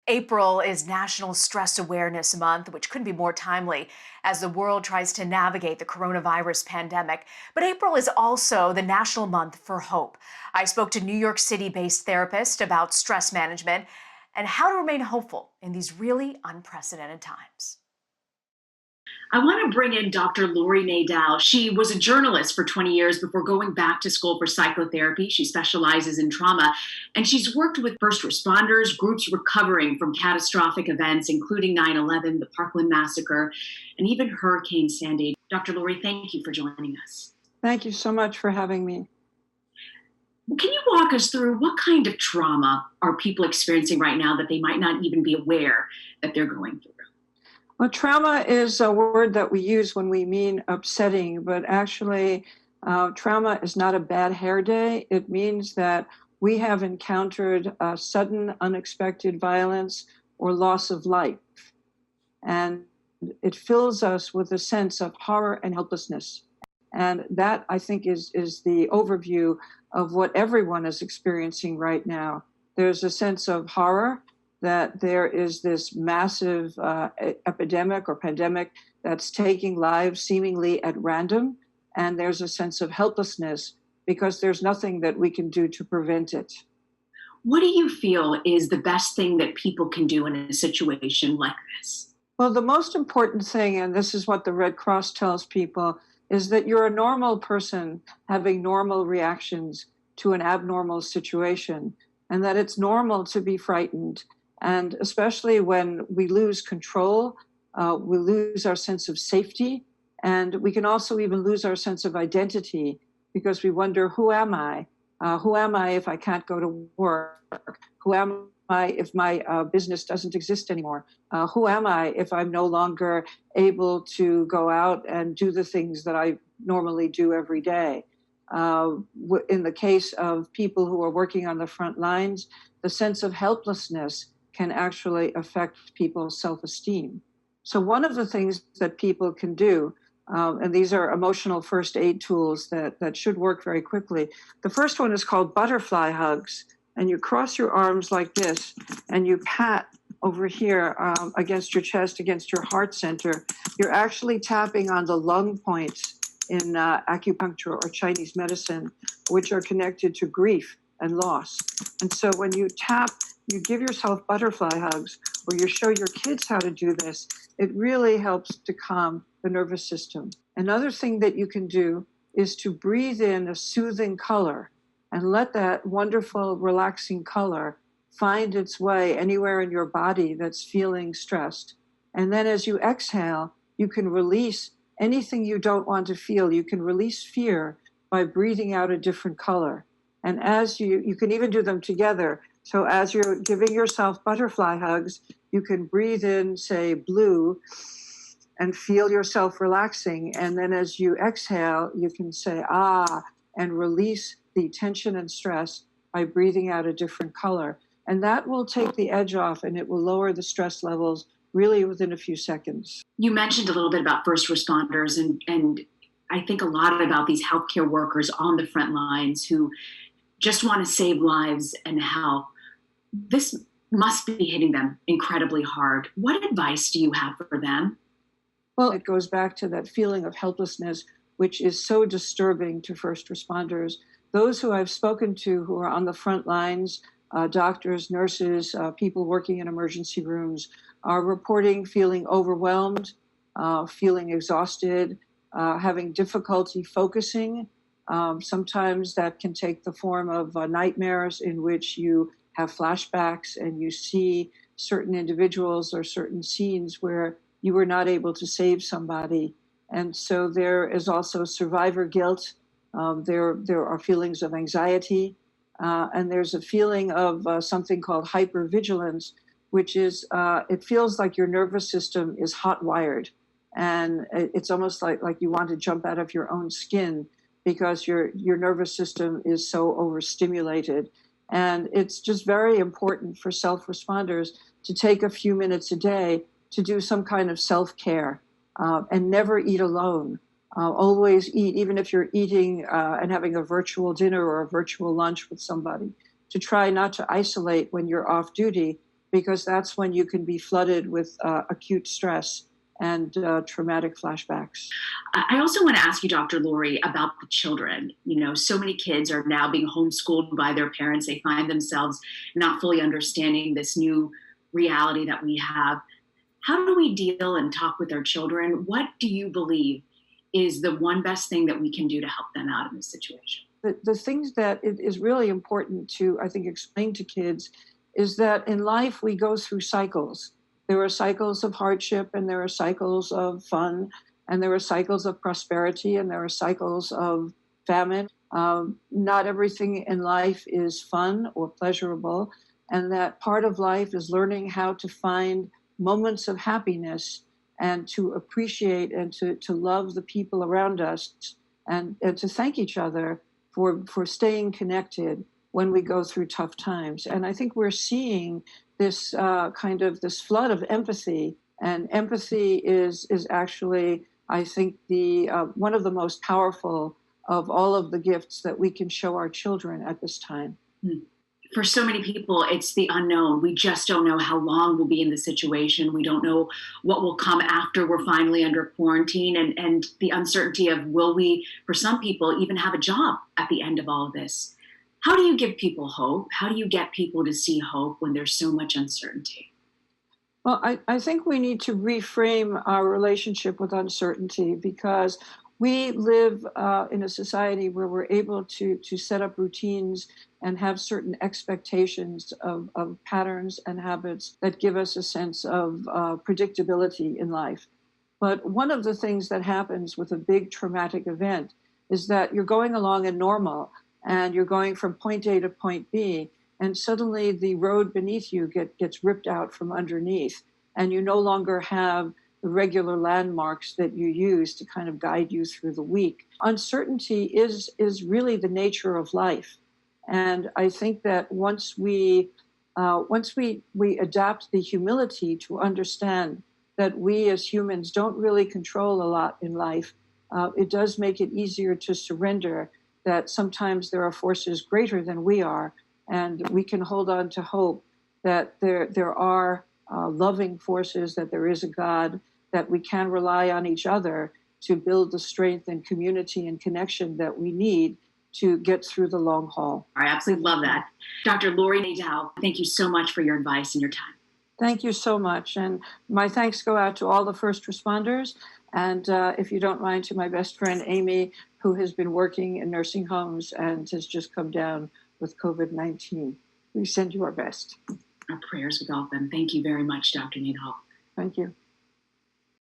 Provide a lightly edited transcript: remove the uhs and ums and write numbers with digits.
April is National Stress Awareness Month, which couldn't be more timely as the world tries to navigate the coronavirus pandemic. But April is also the National Month for Hope. I spoke to New York City-based therapist about stress management and how to remain hopeful in these really unprecedented times. I want to bring in Dr. Laurie Nadel. She was a journalist for 20 years before going back to school for psychotherapy. She specializes in trauma, and she's worked with first responders, groups recovering from catastrophic events, including 9/11, the Parkland Massacre, and even Hurricane Sandy. Dr. Laurie, thank you for joining us. Thank you so much for having me. Can you walk us through what kind of trauma are people experiencing right now that they might not even be aware that they're going through? Well, trauma is a word that we use when we mean upsetting, but actually, trauma is not a bad hair day. It means that we have encountered sudden, unexpected violence or loss of life. And it fills us with a sense of horror and helplessness. And that, I think, is the overview of what everyone is experiencing right now. There's a sense of horror that there is this massive epidemic or pandemic that's taking lives seemingly at random. And there's a sense of helplessness because there's nothing that we can do to prevent it. What do you feel is the best thing that people can do in a situation like this? Well, the most important thing, and this is what the Red Cross tells people, is that you're a normal person having normal reactions to an abnormal situation, and that it's normal to be frightened. And especially when we lose control, we lose our sense of safety, and we can also even lose our sense of identity because we wonder, who am I? Who am I if I can't go to work? Who am I if my business doesn't exist anymore? Who am I if I'm no longer able to go out and do the things that I normally do every day? In the case of people who are working on the front lines, the sense of helplessness can actually affect people's self-esteem. So one of the things that people can do, and these are emotional first aid tools that should work very quickly. The first one is called butterfly hugs. And you cross your arms like this, and you pat over here against your chest, against your heart center. You're actually tapping on the lung points in acupuncture or Chinese medicine, which are connected to grief and loss. And so when you tap, you give yourself butterfly hugs, or you show your kids how to do this, it really helps to calm the nervous system. Another thing that you can do is to breathe in a soothing color and let that wonderful, relaxing color find its way anywhere in your body that's feeling stressed. And then as you exhale, you can release anything you don't want to feel. You can release fear by breathing out a different color. And as you can even do them together. So as you're giving yourself butterfly hugs, you can breathe in, say, blue, and feel yourself relaxing. And then as you exhale, you can say, ah, and release the tension and stress by breathing out a different color. And that will take the edge off, and it will lower the stress levels really within a few seconds. You mentioned a little bit about first responders, and I think a lot about these healthcare workers on the front lines who just want to save lives and help. This must be hitting them incredibly hard. What advice do you have for them? Well, it goes back to that feeling of helplessness, which is so disturbing to first responders. Those who I've spoken to who are on the front lines, doctors, nurses, people working in emergency rooms, are reporting feeling overwhelmed, feeling exhausted, having difficulty focusing. Sometimes that can take the form of nightmares in which you have flashbacks and you see certain individuals or certain scenes where you were not able to save somebody. And so there is also survivor guilt. There are feelings of anxiety, and there's a feeling of something called hypervigilance, which is it feels like your nervous system is hot wired, and it's almost like you want to jump out of your own skin because your nervous system is so overstimulated. And it's just very important for self-responders to take a few minutes a day to do some kind of self-care and never eat alone. Always eat, even if you're eating and having a virtual dinner or a virtual lunch with somebody, to try not to isolate when you're off duty, because that's when you can be flooded with acute stress and traumatic flashbacks. I also want to ask you, Dr. Laurie, about the children. You know, so many kids are now being homeschooled by their parents. They find themselves not fully understanding this new reality that we have. How do we deal and talk with our children? What do you believe is the one best thing that we can do to help them out in this situation? The things that it is really important to, I think, explain to kids is that in life we go through cycles. There are cycles of hardship, and there are cycles of fun, and there are cycles of prosperity, and there are cycles of famine. Not everything in life is fun or pleasurable, and that part of life is learning how to find moments of happiness and to appreciate and to love the people around us, and to thank each other for staying connected when we go through tough times. And I think we're seeing this kind of this flood of empathy, and empathy is actually, I think, the one of the most powerful of all of the gifts that we can show our children at this time. For so many people, it's the unknown. We just don't know how long we'll be in the situation. We don't know what will come after we're finally under quarantine, and the uncertainty of will we, for some people, even have a job at the end of all of this. How do you give people hope? How do you get people to see hope when there's so much uncertainty? Well, I think we need to reframe our relationship with uncertainty, because we live in a society where we're able to set up routines and have certain expectations of patterns and habits that give us a sense of predictability in life. But one of the things that happens with a big traumatic event is that you're going along in normal, and you're going from point A to point B, and suddenly the road beneath you gets ripped out from underneath, and you no longer have the regular landmarks that you use to kind of guide you through the week. Uncertainty is really the nature of life. And I think that once we adapt the humility to understand that we as humans don't really control a lot in life, it does make it easier to surrender that sometimes there are forces greater than we are, and we can hold on to hope that there are loving forces, that there is a God, that we can rely on each other to build the strength and community and connection that we need to get through the long haul. I absolutely love that. Dr. Laurie Nadel, thank you so much for your advice and your time. Thank you so much. And my thanks go out to all the first responders. And if you don't mind, to my best friend, Amy, who has been working in nursing homes and has just come down with COVID-19. We send you our best. Our prayers with all of them. Thank you very much, Dr. Nadel. Thank you.